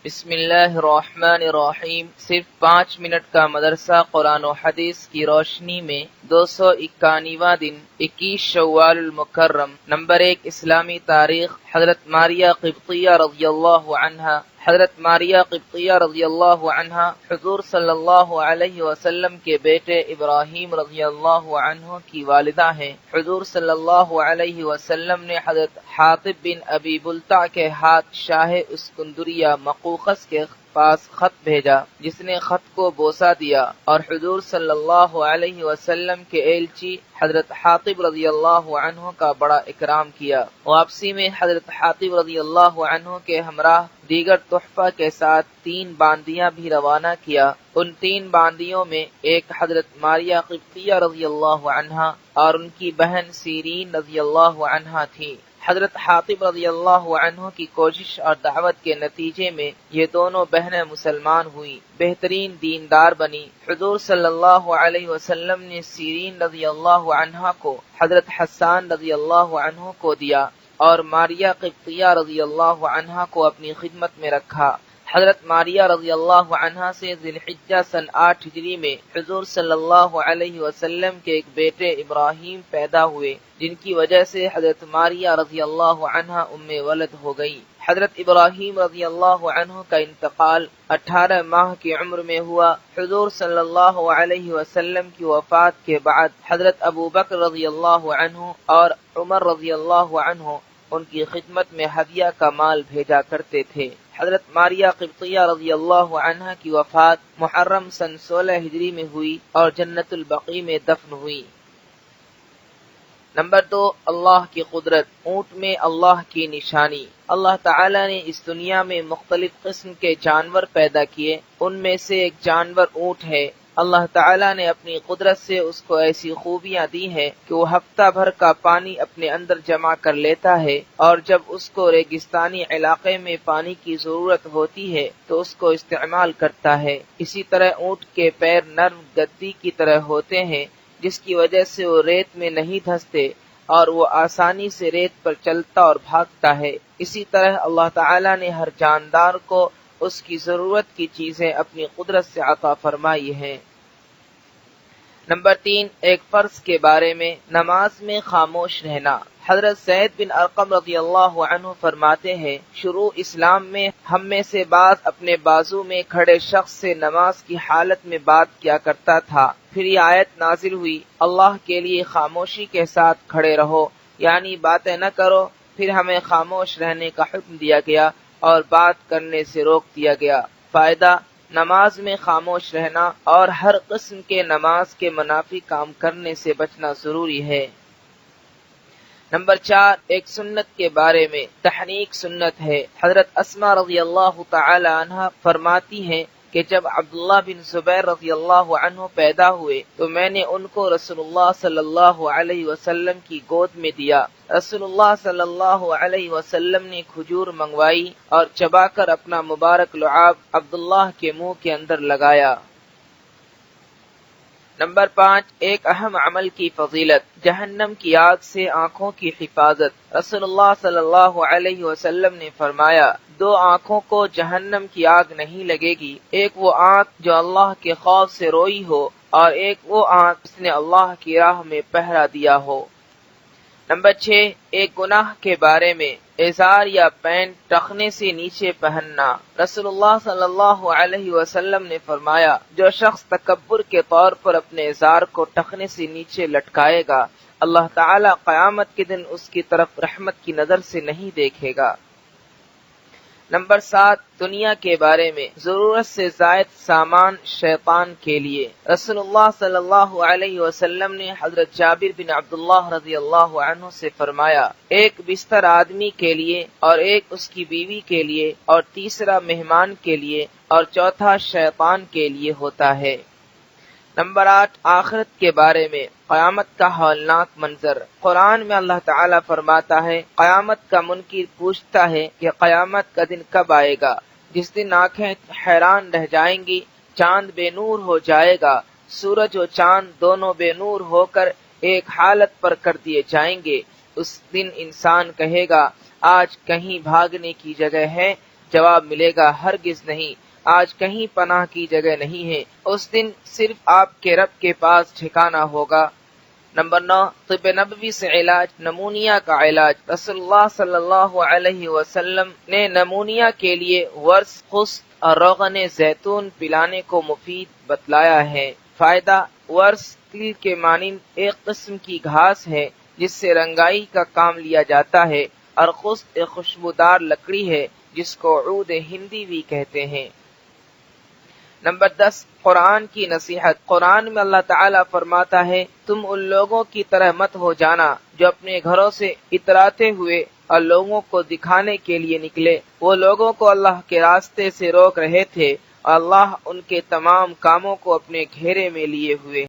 بسم اللہ الرحمن الرحیم۔ صرف 5 منٹ کا مدرسہ قرآن و حدیث کی روشنی میں 291واں دن 21 شوال المکرم۔ نمبر 1 اسلامی تاریخ۔ حضرت ماریہ قبطیہ رضی اللہ عنہا حضور صلی اللہ علیہ وسلم کے بیٹے ابراہیم رضی اللہ عنہ کی والدہ ہیں۔ حضور صلی اللہ علیہ وسلم نے حضرت حاطب بن ابی بلتع کے ہاتھ شاہ اسکندریہ مقوقس کے پاس خط بھیجا، جس نے خط کو بوسہ دیا اور حضور صلی اللہ علیہ وسلم کے ایلچی حضرت حاطب رضی اللہ عنہ کا بڑا اکرام کیا۔ واپسی میں حضرت حاطب رضی اللہ عنہ کے ہمراہ دیگر تحفہ کے ساتھ 3 باندیاں بھی روانہ کیا۔ ان 3 باندیوں میں ایک حضرت ماریہ قبطیہ رضی اللہ عنہا اور ان کی بہن سیرین رضی اللہ عنہا تھی۔ حضرت حاطب رضی اللہ عنہ کی کوشش اور دعوت کے نتیجے میں یہ دونوں بہنیں مسلمان ہوئی، بہترین دیندار بنی۔ حضور صلی اللہ علیہ وسلم نے سیرین رضی اللہ عنہا کو حضرت حسان رضی اللہ عنہ کو دیا اور ماریہ قبطیہ رضی اللہ عنہا کو اپنی خدمت میں رکھا۔ حضرت ماریہ رضی اللہ عنہا سے ذی الحجہ سن 8 ہجری میں حضور صلی اللہ علیہ وسلم کے ایک بیٹے ابراہیم پیدا ہوئے، جن کی وجہ سے حضرت ماریہ رضی اللہ عنہا ام ولد ہو گئی۔ حضرت ابراہیم رضی اللہ عنہ کا انتقال 18 ماہ کی عمر میں ہوا۔ حضور صلی اللہ علیہ وسلم کی وفات کے بعد حضرت ابو بکر رضی اللہ عنہ اور عمر رضی اللہ عنہ ان کی خدمت میں ہدیہ کا مال بھیجا کرتے تھے۔ حضرت ماریہ قبطیہ رضی اللہ عنہ کی وفات محرم سن 16 ہجری میں ہوئی اور جنت البقیع میں دفن ہوئی۔ نمبر 2 اللہ کی قدرت۔ اونٹ میں اللہ کی نشانی۔ اللہ تعالی نے اس دنیا میں مختلف قسم کے جانور پیدا کیے، ان میں سے ایک جانور اونٹ ہے۔ اللہ تعالی نے اپنی قدرت سے اس کو ایسی خوبیاں دی ہیں کہ وہ ہفتہ بھر کا پانی اپنے اندر جمع کر لیتا ہے، اور جب اس کو ریگستانی علاقے میں پانی کی ضرورت ہوتی ہے تو اس کو استعمال کرتا ہے۔ اسی طرح اونٹ کے پیر نرم گدی کی طرح ہوتے ہیں، جس کی وجہ سے وہ ریت میں نہیں دھستے اور وہ آسانی سے ریت پر چلتا اور بھاگتا ہے۔ اسی طرح اللہ تعالی نے ہر جاندار کو اس کی ضرورت کی چیزیں اپنی قدرت سے عطا فرمائی ہیں۔ نمبر 3 ایک فرض کے بارے میں، نماز میں خاموش رہنا۔ حضرت زید بن ارقم رضی اللہ عنہ فرماتے ہیں، شروع اسلام میں ہم میں سے بعض اپنے بازو میں کھڑے شخص سے نماز کی حالت میں بات کیا کرتا تھا۔ پھر یہ آیت نازل ہوئی، اللہ کے لیے خاموشی کے ساتھ کھڑے رہو، یعنی باتیں نہ کرو۔ پھر ہمیں خاموش رہنے کا حکم دیا گیا اور بات کرنے سے روک دیا گیا۔ فائدہ، نماز میں خاموش رہنا اور ہر قسم کے نماز کے منافی کام کرنے سے بچنا ضروری ہے۔ نمبر 4 ایک سنت کے بارے میں، تحنیک سنت ہے۔ حضرت اسماء رضی اللہ تعالی عنہ فرماتی ہیں کہ جب عبداللہ بن زبیر رضی اللہ عنہ پیدا ہوئے تو میں نے ان کو رسول اللہ صلی اللہ علیہ وسلم کی گود میں دیا۔ رسول اللہ صلی اللہ علیہ وسلم نے کھجور منگوائی اور چبا کر اپنا مبارک لعاب عبداللہ کے منہ کے اندر لگایا۔ نمبر 5 ایک اہم عمل کی فضیلت، جہنم کی آگ سے آنکھوں کی حفاظت۔ رسول اللہ صلی اللہ علیہ وسلم نے فرمایا، 2 آنکھوں کو جہنم کی آگ نہیں لگے گی، ایک وہ آنکھ جو اللہ کے خوف سے روئی ہو اور ایک وہ آنکھ جس نے اللہ کی راہ میں پہرا دیا ہو۔ نمبر 6 ایک گناہ کے بارے میں، ازار یا پینٹ ٹخنے سے نیچے پہننا۔ رسول اللہ صلی اللہ علیہ وسلم نے فرمایا، جو شخص تکبر کے طور پر اپنے ازار کو ٹخنے سے نیچے لٹکائے گا، اللہ تعالی قیامت کے دن اس کی طرف رحمت کی نظر سے نہیں دیکھے گا۔ نمبر 7 دنیا کے بارے میں، ضرورت سے زائد سامان شیطان کے لیے۔ رسول اللہ صلی اللہ علیہ وسلم نے حضرت جابر بن عبداللہ رضی اللہ عنہ سے فرمایا، ایک بستر آدمی کے لیے اور ایک اس کی بیوی کے لیے اور تیسرا مہمان کے لیے اور چوتھا شیطان کے لیے ہوتا ہے۔ نمبر 8 آخرت کے بارے میں، قیامت کا ہولناک منظر۔ قرآن میں اللہ تعالیٰ فرماتا ہے، قیامت کا منکر پوچھتا ہے کہ قیامت کا دن کب آئے گا، جس دن آنکھیں حیران رہ جائیں گی، چاند بے نور ہو جائے گا، سورج و چاند دونوں بے نور ہو کر ایک حالت پر کر دیے جائیں گے۔ اس دن انسان کہے گا، آج کہیں بھاگنے کی جگہ ہے، جواب ملے گا ہرگز نہیں، آج کہیں پناہ کی جگہ نہیں ہے، اس دن صرف آپ کے رب کے پاس ٹھکانہ ہوگا۔ نمبر 9، طب نبوی سے علاج، نمونیا کا علاج۔ رسول اللہ صلی اللہ علیہ وسلم نے نمونیا کے لیے ورس، خشک اور روغن زیتون پلانے کو مفید بتلایا ہے۔ فائدہ: ورس تل کے مانند ایک قسم کی گھاس ہے جس سے رنگائی کا کام لیا جاتا ہے، اور خشک ایک خوشبودار لکڑی ہے جس کو عود ہندی بھی کہتے ہیں۔ نمبر 10، قرآن کی نصیحت۔ قرآن میں اللہ تعالیٰ فرماتا ہے، تم ان لوگوں کی طرح مت ہو جانا جو اپنے گھروں سے اتراتے ہوئے اور لوگوں کو دکھانے کے لیے نکلے۔ وہ لوگوں کو اللہ کے راستے سے روک رہے تھے اور اللہ ان کے تمام کاموں کو اپنے گھیرے میں لیے ہوئے